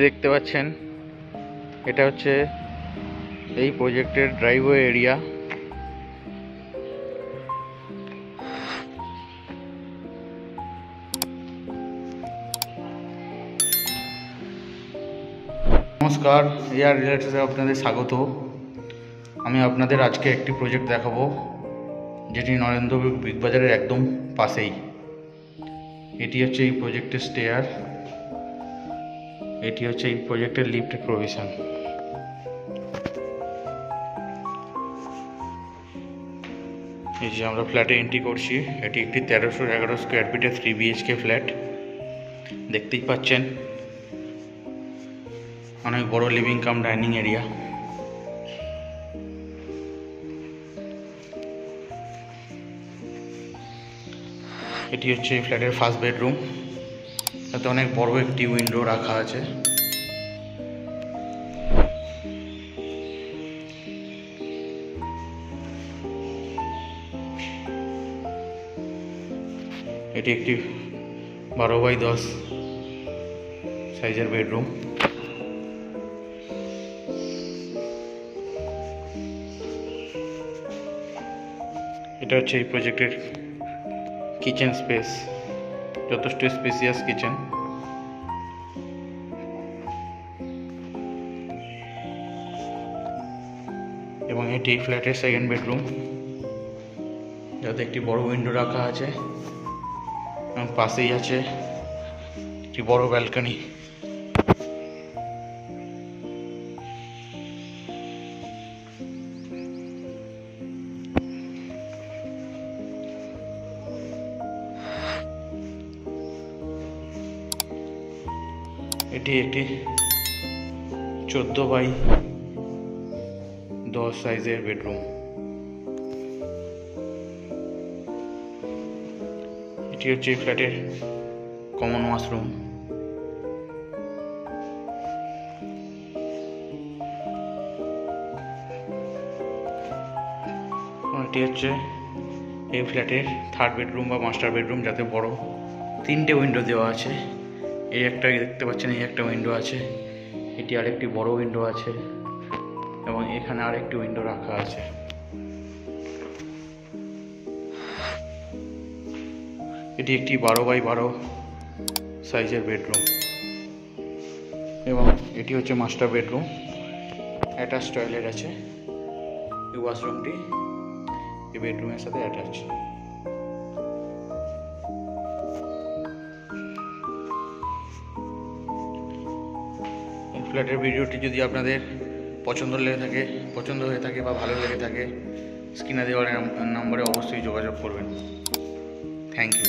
দেখতে পাচ্ছেন এটা হচ্ছে এই প্রজেক্টের ড্রাইভওয়ে এরিয়া। নমস্কার, এয়ার রিলেটেডে আপনাদের স্বাগত। আমি আপনাদের আজকে একটি প্রজেক্ট দেখাবো যেটি নরেন্দ্র বিগ বাজারের একদম পাশেই। এটি হচ্ছে এই প্রজেক্টের স্টেয়ার, এটি হচ্ছে এই প্রজেক্টের লিফটের প্রভিশন। এই যে আমরা ফ্ল্যাটে এন্ট্রি করছি, এটি একটি 1311 স্কোয়ার ফিটের 3 BHK ফ্ল্যাট। দেখতেই পাচ্ছেন অনেক বড় লিভিং কাম ডাইনিং এরিয়া। এটি হচ্ছে এই ফ্ল্যাটের ফার্স্ট বেডরুম, তাতে অনেক বড় একটি উইন্ডো রাখা আছে। এটি একটি 12x10 সাইজের বেডরুম। এটা হচ্ছে এই প্রজেক্টের কিচেন স্পেস, যথেষ্ট স্পেসিয়াস কিচেন। এবং এটি ফ্ল্যাটের সেকেন্ড বেডরুম, যাতে একটি বড় উইন্ডো রাখা আছে এবং পাশেই আছে একটি বড় ব্যালকনি। এটি একটি 14x10 সাইজের বেডরুম। এটি হচ্ছে ফ্ল্যাটের কমন ওয়াশরুম। এটি হচ্ছে এই ফ্ল্যাটের থার্ড বেডরুম বা মাস্টার বেডরুম, যাতে বড় 3টে উইন্ডো দেওয়া আছে। এই একটা দেখতে পাচ্ছেন, এই একটা উইন্ডো আছে, এটি আরেকটি বড় উইন্ডো আছে এবং এখানে আরেকটি উইন্ডো রাখা আছে। এটি একটি 12x12 সাইজের বেডরুম এবং এটি হচ্ছে মাস্টার বেডরুম। অ্যাটাচ টয়লেট আছে। এই ওয়াশরুমটি এই বেডরুমের সাথে অ্যাটাচ। ফ্ল্যাটের ভিডিওটি যদি আপনাদের পছন্দ হয়ে থাকে বা ভালো লেগে থাকে, স্ক্রিনে দেওয়া নম্বরে অবশ্যই যোগাযোগ করবেন। Thank you.